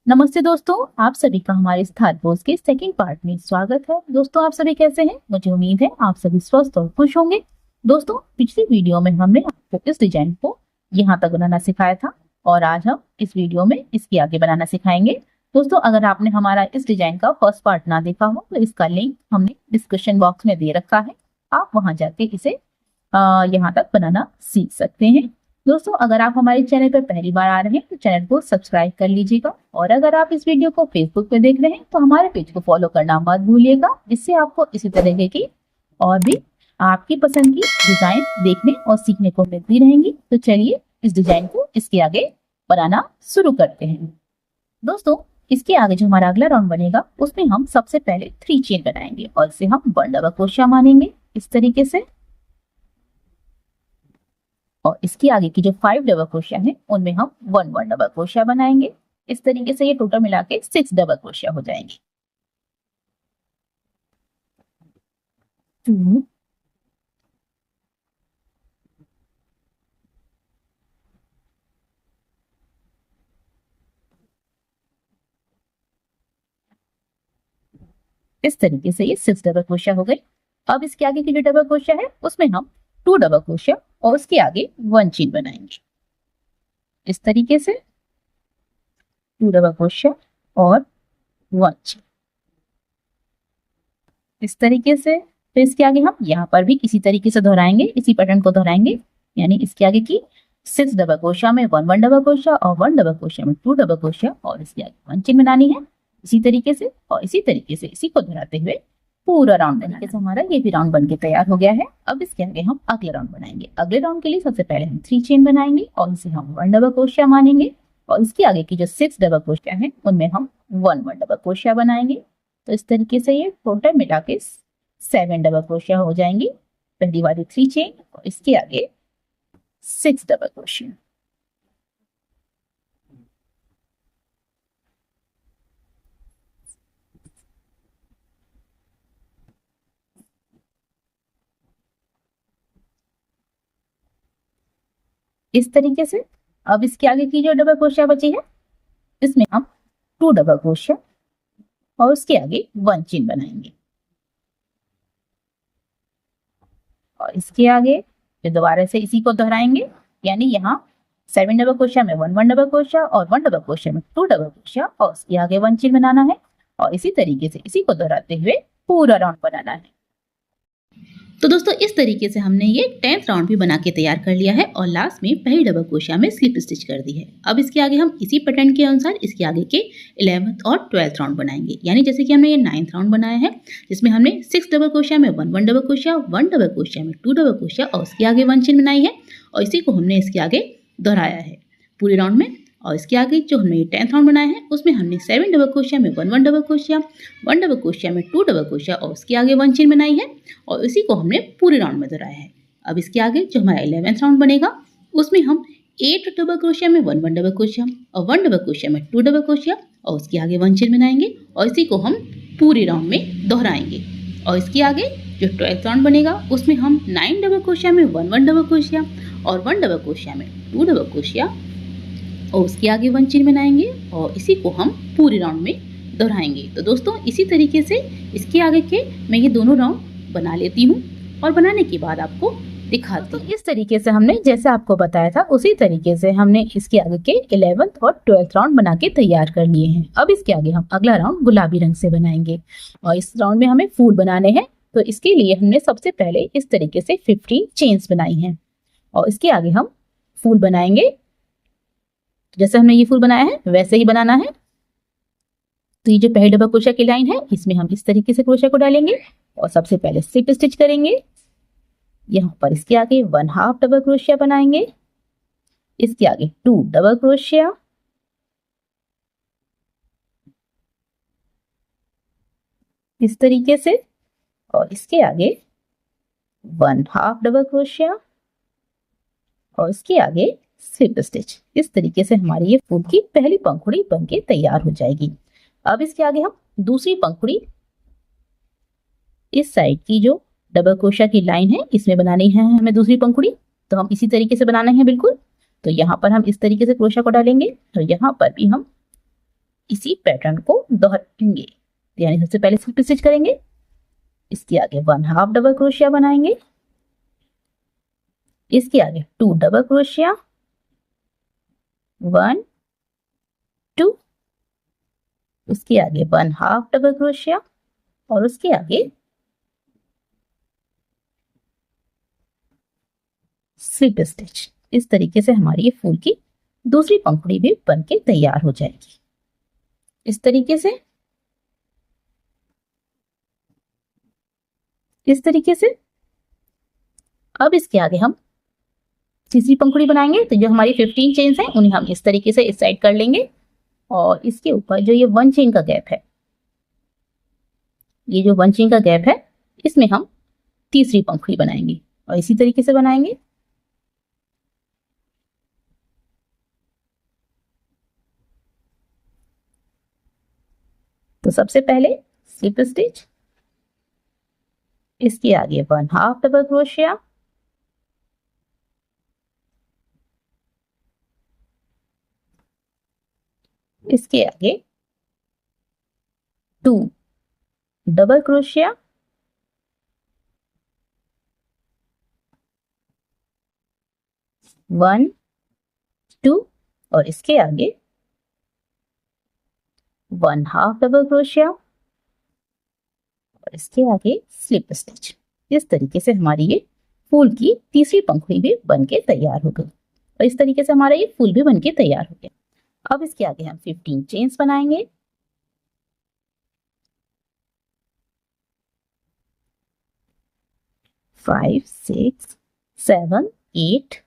नमस्ते दोस्तों, आप सभी का हमारे स्थान कोर्स के सेकंड पार्ट में स्वागत है। दोस्तों, आप सभी कैसे हैं? मुझे उम्मीद है आप सभी स्वस्थ और खुश होंगे। दोस्तों, पिछली वीडियो में हमने आपको इस डिजाइन को यहाँ तक बनाना सिखाया था और आज हम इस वीडियो में इसके आगे बनाना सिखाएंगे। दोस्तों, अगर आपने हमारा इस डिजाइन का फर्स्ट पार्ट ना देखा हो तो इसका लिंक हमने डिस्क्रिप्शन बॉक्स में दे रखा है। आप वहां जाके इसे यहाँ तक बनाना सीख सकते हैं। दोस्तों, अगर आप हमारे चैनल पर पहली बार आ रहे हैं तो चैनल को सब्सक्राइब कर लीजिएगा और अगर आप इस वीडियो को फेसबुक पे देख रहे हैं तो हमारे पेज को फॉलो करना मत भूलिएगा, जिससे आपको इसी तरह की और भी आपकी पसंद की डिजाइन देखने और सीखने को मिलती रहेंगी। तो चलिए इस डिजाइन को इसके आगे बनाना शुरू करते हैं। दोस्तों, इसके आगे जो हमारा अगला राउंड बनेगा उसमें हम सबसे पहले 3 चेन बनाएंगे और इसे हम 1 डबल क्रोशिया मानेंगे इस तरीके से। और इसके आगे की जो 5 डबल क्रोशिया है उनमें हम 1 डबल क्रोशिया बनाएंगे। इस तरीके से ये टोटल मिला के 6 डबल क्रोशिया हो जाएंगे। 2 इस तरीके से ये 6 डबल क्रोशिया हो गई। अब इसके आगे की जो डबल क्रोशिया है उसमें हम 2 डबल क्रोशिया और उसके आगे 1 चेन बनाएंगे इस तरीके से। 2 डबल क्रोशिया और 1 चेन इस तरीके से। तो इसके आगे हम यहाँ पर भी इसी तरीके से दोहराएंगे, इसी पैटर्न को दोहराएंगे। यानी इसके आगे की 6 डबल क्रोशिया में 1 डबल क्रोशिया और 1 डबल क्रोशिया में 2 डबल क्रोशिया और इसके आगे 1 चेन बनानी है इसी तरीके से। और इसी तरीके से इसी को दोहराते हुए पूरा राउंड तरीके से हमारा ये भी राउंड बनके तैयार हो गया है। अब इसके आगे हम अगला राउंड बनाएंगे। अगले राउंड के लिए सबसे पहले हम 3 चेन बनाएंगे और इसे हम 1 डबल क्रोशिया मानेंगे और इसके आगे की जो 6 डबल क्रोशिया है उनमें हम 1 डबल क्रोशिया बनाएंगे। तो इस तरीके से ये टोटल मिला के 7 डबल क्रोशिया हो जाएंगी। पहली वाली 3 चेन और इसके आगे 6 डबल क्रोशिया। इस तरीके से अब इसके आगे की जो डबल क्रोशिया बची है इसमें हम 2 डबल क्रोशिया और उसके आगे 1 चेन बनाएंगे और इसके आगे फिर दोबारा से इसी को दोहराएंगे। यानी यहाँ 7 डबल क्रोशिया में 1 डबल क्रोशिया और 1 डबल क्रोशिया में 2 डबल क्रोशिया और उसके आगे 1 चेन बनाना है और इसी तरीके से इसी को दोहराते हुए पूरा राउंड बनाना है। तो दोस्तों, इस तरीके से हमने ये 10th राउंड भी बना के तैयार कर लिया है और लास्ट में पहली डबल क्रोशिया में स्लिप स्टिच कर दी है। अब इसके आगे हम इसी पैटर्न के अनुसार इसके आगे के 11th और 12th राउंड बनाएंगे। यानी जैसे कि हमने ये 9th राउंड बनाया है जिसमें हमने 6 डबल क्रोशिया में 1 डबल क्रोशिया, 1 डबल क्रोशिया में 2 डबल क्रोशिया और उसके आगे 1 चेन बनाई है और इसी को हमने इसके आगे दोहराया है पूरे राउंड में। और इसके आगे जो हमने 10th राउंड बनाया है उसमें हमने 7 डबल क्रोशिया में 1 डबल क्रोशिया, 1 डबल क्रोशिया में 2 डबल क्रोशिया और उसके आगे 1 चेन बनाई है और इसी को हमने पूरे राउंड में दोहराया है। अब इसके आगे जो हमारा 11th राउंड बनेगा उसमें हम 8 डबल क्रोशिया में 1 डबल क्रोशिया और 1 डबल क्रोशिया में 2 डबल क्रोशिया और उसके आगे 1 चेन बनाएंगे और इसी को हम पूरे राउंड में दोहराएंगे। और इसके आगे जो 12th राउंड बनेगा उसमें हम 9 डबल क्रोशिया में 1 डबल क्रोशिया और 1 डबल क्रोशिया में 2 डबल क्रोशिया और उसके आगे 1 चेन बनाएंगे और इसी को हम पूरे राउंड में दोहराएंगे। तो दोस्तों, इसी तरीके से इसके आगे के मैं ये दोनों राउंड बना लेती हूँ और बनाने के बाद आपको दिखाती हूँ। इस तरीके से हमने जैसे आपको बताया था उसी तरीके से हमने इसके आगे के 11th और 12th राउंड बना के तैयार कर लिए हैं। अब इसके आगे हम अगला राउंड गुलाबी रंग से बनाएंगे और इस राउंड में हमें फूल बनाने हैं। तो इसके लिए हमने सबसे पहले इस तरीके से 50 चेन्स बनाई हैं और इसके आगे हम फूल बनाएंगे। जैसे हमने ये फूल बनाया है वैसे ही बनाना है। तो ये जो पहले डबल क्रोशिया की लाइन है इसमें हम इस तरीके से क्रोशिया को डालेंगे और सबसे पहले स्लिप स्टिच करेंगे। यहाँ पर इसके आगे 1/2 डबल क्रोशिया बनाएंगे, इसके आगे 2 डबल क्रोशिया, इस तरीके से और इसके आगे 1/2 डबल क्रोशिया और इसके आगे स्लिप स्टिच। इस तरीके से हमारी ये फूल की पहली पंखुड़ी बनके तैयार हो जाएगी। अब इसके आगे हम दूसरी पंखुड़ी इस साइड की जो डबल क्रोशिया की लाइन है इसमें बनानी है हमें दूसरी पंखुड़ी। तो हम इसी तरीके से बनाना है बिल्कुल। तो यहाँ पर हम इस तरीके से क्रोशिया को डालेंगे और यहाँ पर भी हम इसी पैटर्न को दोहराएंगे। यानी सबसे पहले स्लिप स्टिच करेंगे, इसके आगे 1/2 डबल क्रोशिया बनाएंगे, इसके आगे 2 डबल क्रोशिया, 1 2, उसके आगे 1/2 डबल क्रोशिया और उसके आगे स्लिप स्टिच। इस तरीके से हमारी ये फूल की दूसरी पंखुड़ी भी बनके तैयार हो जाएगी। इस तरीके से, इस तरीके से। अब इसके आगे हम तीसरी पंखुड़ी बनाएंगे। तो जो हमारी 15 चेन्स हैं उन्हें हम इस तरीके से इस साइड कर लेंगे और इसके ऊपर जो ये 1 चेन का गैप है, ये जो 1 चेन का गैप है, इसमें हम तीसरी पंखुड़ी बनाएंगे और इसी तरीके से बनाएंगे। तो सबसे पहले स्लिप स्टिच, इसके आगे 1/2 डबल क्रोशिया, इसके आगे 2 डबल क्रोशिया, 1 2 और इसके आगे 1/2 डबल क्रोशिया और इसके आगे स्लिप स्टिच। इस तरीके से हमारी ये फूल की तीसरी पंखुड़ी भी बनके तैयार हो गई और इस तरीके से हमारा ये फूल भी बनके तैयार हो गया। अब इसके आगे हम 15 चेन्स बनाएंगे। फाइव, 6, 7, 8,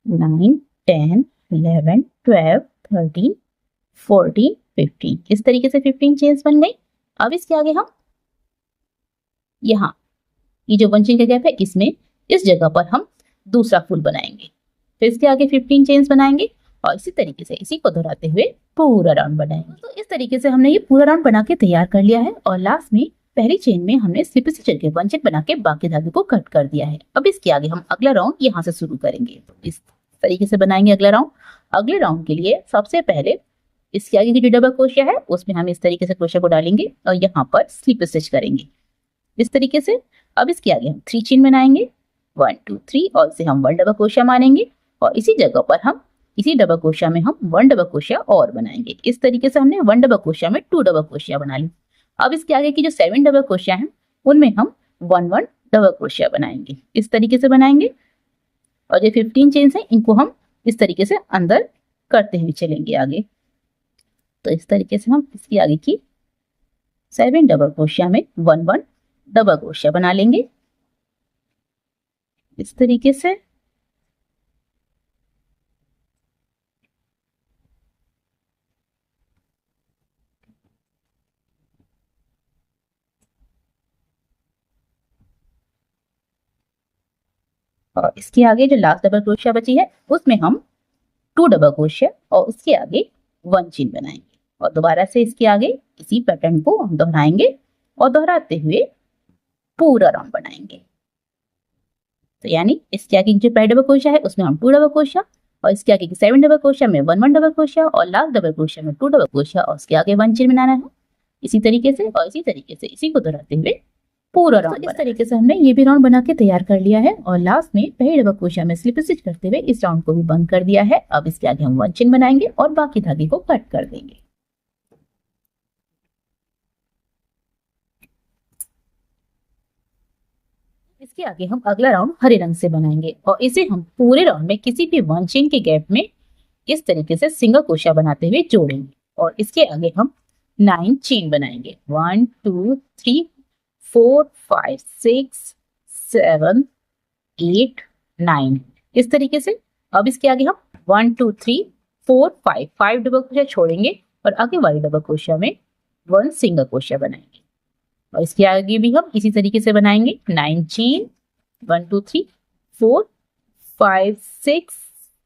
9, 10, 11, 12, 13, 14, 15। इस तरीके से 15 चेन्स बन गई। अब इसके आगे हम यहाँ ये जो 1 चेन का गैप है, इसमें इस जगह पर हम दूसरा फूल बनाएंगे। फिर इसके आगे 15 चेन्स बनाएंगे और इसी तरीके से इसी को दोहराते हुए पूरा राउंड बनाएंगे। तो इस तरीके से हमने ये पूरा राउंड बना के तैयार कर लिया है और लास्ट में पहली चेन में हमने स्लिप स्टिच करके 1 चेन बना के बाकी धागे को कट कर दिया है। अब इसके आगे हम अगला राउंड यहाँ से शुरू करेंगे। तो इस तरीके से बनाएंगे अगला राउंड। अगले राउंड के लिए सबसे पहले इसके आगे की जो डबल क्रोशिया है उसमें हम इस तरीके से क्रोशिया को डालेंगे और यहाँ पर स्लिप स्टिच करेंगे इस तरीके से। अब इसके आगे हम 3 चेन बनाएंगे, 1 2 3 और इसे हम 1 डबल क्रोशिया मानेंगे और इसी जगह पर हम इसी डबल क्रोशिया में हम 1 डबल क्रोशिया और बनाएंगे। इस तरीके से हमने 1 डबल क्रोशिया में 2 डबल क्रोशिया बना ली। अब इसके आगे की जो 7 डबल क्रोशिया हैं उनमें हम 1 1 डबल क्रोशिया बनाएंगे। इस तरीके से बनाएंगे और जो 15 चेन्स हैं इनको हम इस तरीके से अंदर करते हुए चलेंगे आगे। तो इस तरीके से हम इसकी आगे की 7 डबल क्रोशिया में 1 1 डबल क्रोशिया बना लेंगे इस तरीके से। और इसके आगे जो लास्ट डबल क्रोशिया बची है उसमें हम 2 डबल क्रोशिया और उसके आगे 1 चेन बनाएंगे और दोबारा से इसके आगे इसी पैटर्न को हम दोहराएंगे और दोहराते हुए पूरा राउंड बनाएंगे। तो यानी इसके आगे जो पहला डबल क्रोशिया है उसमें हम 2 डबल क्रोशिया और इसके आगे की 7 डबल क्रोशिया में 1 1 डबल क्रोशिया और लास्ट डबल क्रोशिया में 2 डबल क्रोशिया और उसके आगे 1 चेन बनाना है इसी तरीके से। और इसी तरीके से इसी को दोहराते हुए पूरा राउंड। तो इस तरीके से हमने ये भी राउंड बना के तैयार कर लिया है और लास्ट में पहले डबल क्रोशिया में स्लिप स्टिच करते हुए इस राउंड को भी बंद कर दिया है। अब इसके आगे हम 1 चेन बनाएंगे और बाकी धागे को कट कर देंगे। इसके आगे हम अगला राउंड हरे रंग से बनाएंगे और इसे हम पूरे राउंड में किसी भी 1 चेन के गैप में इस तरीके से सिंगल क्रोशिया बनाते हुए जोड़ेंगे और इसके आगे हम 9 चेन बनाएंगे। 1 2 3 4 5 6 7 8 9 इस तरीके से। अब इसके आगे हम 1 2 3 4 5 डबल क्रोशिया छोड़ेंगे और आगे वाले डबल क्रोशिया में 1 सिंगल क्रोशिया बनाएंगे और इसके आगे भी हम इसी तरीके से बनाएंगे। 9 चेन, 1 2 3 4 5 6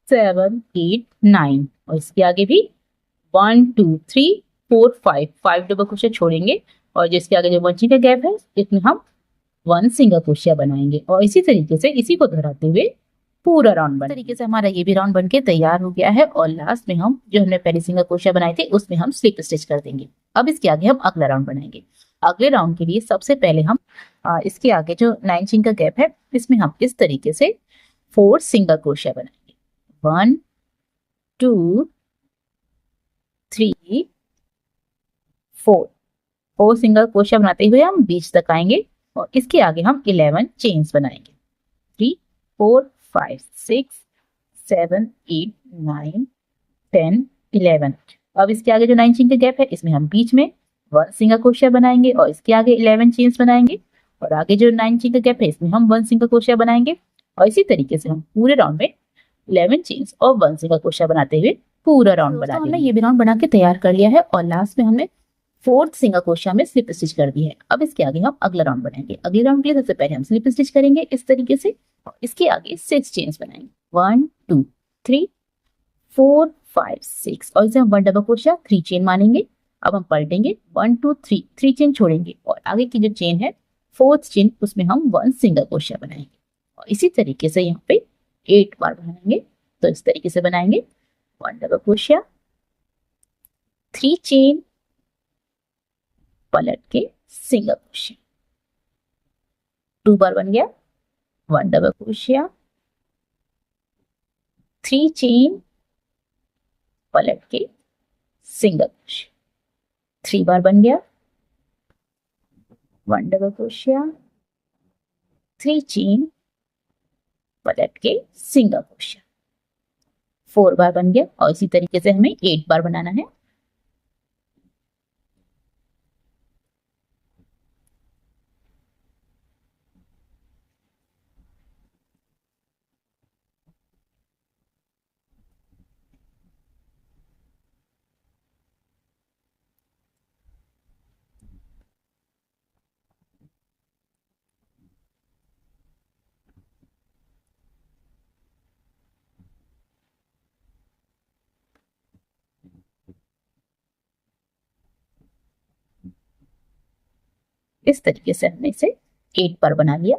7 8 9 और इसके आगे भी 1 2 3 4 5 डबल क्रोशिया छोड़ेंगे और जिसके आगे जो 1 चेन का गैप है इसमें हम 1 सिंगल क्रोशिया बनाएंगे और इसी तरीके से इसी को दोहराते हुए पूरा राउंड बन तरीके से हमारा ये भी राउंड बन के तैयार हो गया है। और लास्ट में हम जो हमने पहले सिंगल क्रोशिया बनाए थे उसमें हम स्लिप स्टिच कर देंगे। अब इसके आगे हम अगला राउंड बनाएंगे। अगले राउंड के लिए सबसे पहले हम इसके आगे जो 9 इंच का गैप है इसमें हम इस तरीके से 4 सिंगल क्रोशिया बनाएंगे। 1 2 3 4 4 सिंगल क्रोशिया बनाते हुए हम बीच तक आएंगे और इसके आगे हम 11 चेन्स बनाएंगे। 3 4 5 6 7 8 9 10 11। अब इसके आगे जो 9 इंच का गैप है इसमें हम बीच में 1 सिंगल क्रोशिया बनाएंगे और इसके आगे 11 चेन्स बनाएंगे और आगे जो 9 इंच का गैप है इसमें हम 1 सिंगल क्रोशिया बनाएंगे और इसी तरीके से हम पूरे राउंड में 11 चेन्स और 1 सिंगल क्रोशिया बनाते हुए पूरा राउंड बना हमने ये भी राउंड बना के तैयार कर लिया है और लास्ट में हमने 4th सिंगल क्रोशिया में स्लिप स्टिच कर दी है। अब इसके आगे हम अगला राउंड बनाएंगे। अगले राउंड के लिए सबसे पहले हम स्लिप स्टिच करेंगे इस तरीके से और इसके आगे 6 चेन्स बनाएंगे। 1 2 3 4 5 6 और इसे हम 1 डबल क्रोशिया 3 चेन मानेंगे। अब हम पलटेंगे 1 2 3 3 चेन छोड़ेंगे और आगे की जो चेन है 4th चेन उसमें हम 1 सिंगल क्रोशिया बनाएंगे और इसी तरीके से यहाँ पे 8 बार बनाएंगे। तो इस तरीके से बनाएंगे 1 डबल क्रोशिया 3 चेन पलट के सिंगल क्रोशिया 2 बार बन गया। 1 डबल क्रोशिया 3 चेन पलट के सिंगल क्रोशिया 3 बार बन गया। 1 डबल क्रोशिया 3 चेन पलट के सिंगल क्रोशिया 4 बार बन गया और इसी तरीके से हमें 8 बार बनाना है। इस तरीके से हमने इसे 8 बार बना लिया।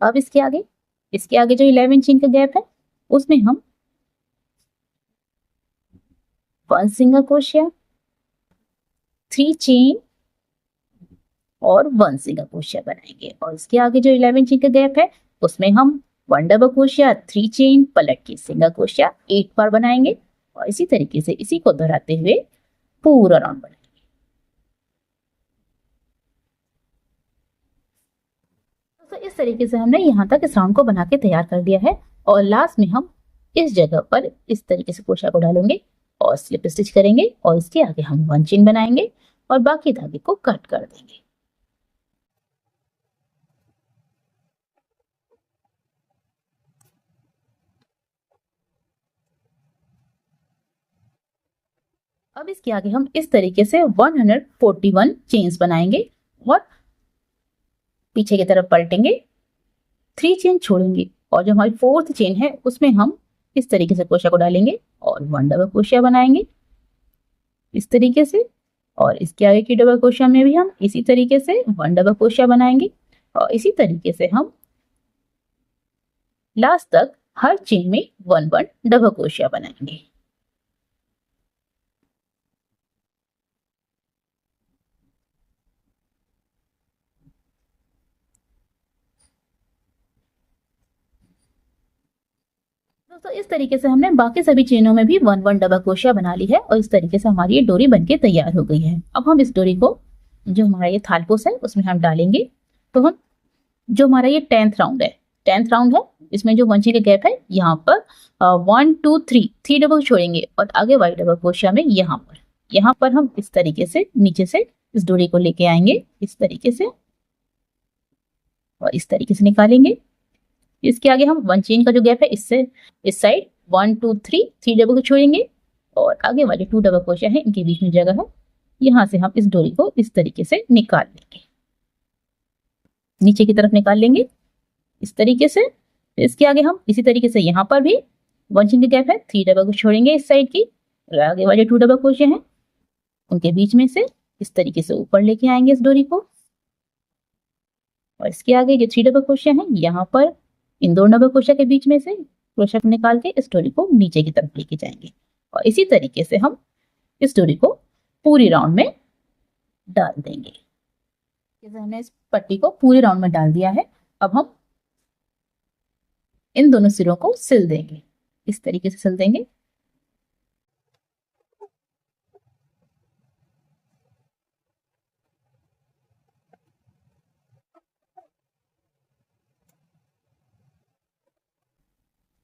अब इसके आगे जो 11 इंच का गैप है उसमें हम 1 सिंगल क्रोशिया 3 चेन और 1 सिंगल क्रोशिया बनाएंगे और इसके आगे जो 11 इंच का गैप है उसमें हम 1 डबल क्रोशिया 3 चेन पलट के सिंगल क्रोशिया 8 बार बनाएंगे और इसी तरीके से इसी को दोहराते हुए पूरा राउंड बनाएंगे। तो इस तरीके से हमने यहाँ तक इस राउंड को बना के तैयार कर दिया है और लास्ट में हम इस जगह पर इस तरीके से क्रोशिया को डालेंगे और स्लिप स्टिच करेंगे और इसके आगे हम 1 चेन बनाएंगे और बाकी धागे को कट कर देंगे। अब इसके आगे हम इस तरीके से 141 चेन्स बनाएंगे और पीछे की तरफ पलटेंगे 3 चेन छोड़ेंगे और जो हमारी 4th चेन है उसमें हम इस तरीके से क्रोशिया को डालेंगे और 1 डबल क्रोशिया बनाएंगे इस तरीके से और इसके आगे की डबल क्रोशिया में भी हम इसी तरीके से 1 डबल क्रोशिया बनाएंगे और इसी तरीके से हम लास्ट तक हर चेन में 1 डबल क्रोशिया बनाएंगे। दोस्तों इस तरीके से हमने बाकी सभी चेनों में भी 1 डबल क्रोशिया बना ली है और इस तरीके से हमारी ये डोरी बनके तैयार हो गई है। अब हम इस डोरी को जो हमारा ये थालपोस है उसमें हम डालेंगे। तो हम जो हमारा ये 10th राउंड है इसमें जो 1 चेन का गैप है यहाँ पर 1 2 3 डबल छोड़ेंगे और आगे वाली डबल क्रोशिया में यहाँ पर हम इस तरीके से नीचे से इस डोरी को लेके आएंगे इस तरीके से और इस तरीके से निकालेंगे। इसके आगे हम 1 चेन का जो गैप है इससे इस साइड 1 2 3 डबल को छोड़ेंगे और आगे वाले 2 डबल क्रोशिया है इनके बीच में जगह है यहाँ से हम इस डोरी को इस तरीके से निकाल लेंगे नीचे की तरफ निकाल लेंगे इस तरीके से। इसके आगे हम इसी तरीके से यहाँ पर भी 1 चेन का गैप है 3 डबल को छोड़ेंगे इस साइड की और आगे वाले 2 डबल क्रोशिया हैं उनके बीच में से इस तरीके से ऊपर लेके आएंगे इस डोरी को और इसके आगे जो 3 डबल क्रोशिया है, यहाँ पर इन 2 डबल क्रोशिया के बीच में से क्रोशिया निकाल के इस डोरी को नीचे की तरफ लेके जाएंगे और इसी तरीके से हम इस डोरी को पूरी राउंड में डाल देंगे। जैसे हमने इस पट्टी को पूरे राउंड में डाल दिया है, अब हम इन दोनों सिरों को सिल देंगे, इस तरीके से सिल देंगे।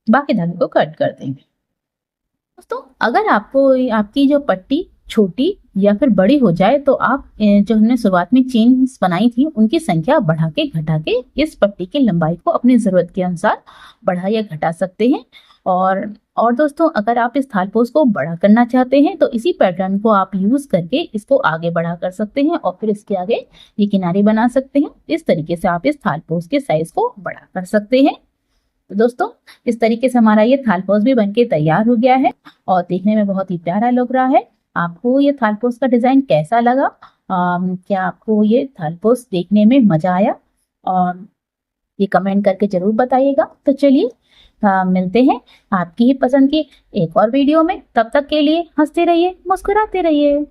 बाकी धागे को कट कर देंगे। दोस्तों अगर आपको आपकी जो पट्टी छोटी या फिर बड़ी हो जाए तो आप जो हमने शुरुआत में चेन्स बनाई थी उनकी संख्या बढ़ा के घटा के इस पट्टी की लंबाई को अपनी जरूरत के अनुसार बढ़ा या घटा सकते हैं। और दोस्तों अगर आप इस थालपोस को बड़ा करना चाहते हैं तो इसी पैटर्न को आप यूज करके इसको आगे बढ़ा कर सकते हैं और फिर इसके आगे ये किनारे बना सकते हैं। इस तरीके से आप इस थालपोस के साइज को बड़ा कर सकते हैं। तो दोस्तों इस तरीके से हमारा ये थालपोस भी बनके तैयार हो गया है और देखने में बहुत ही प्यारा लग रहा है। आपको ये थालपोस का डिजाइन कैसा लगा? क्या आपको ये थालपोस देखने में मजा आया? और ये कमेंट करके जरूर बताइएगा। तो चलिए मिलते हैं आपकी ही पसंद की एक और वीडियो में। तब तक के लिए हंसते रहिए, मुस्कुराते रहिए।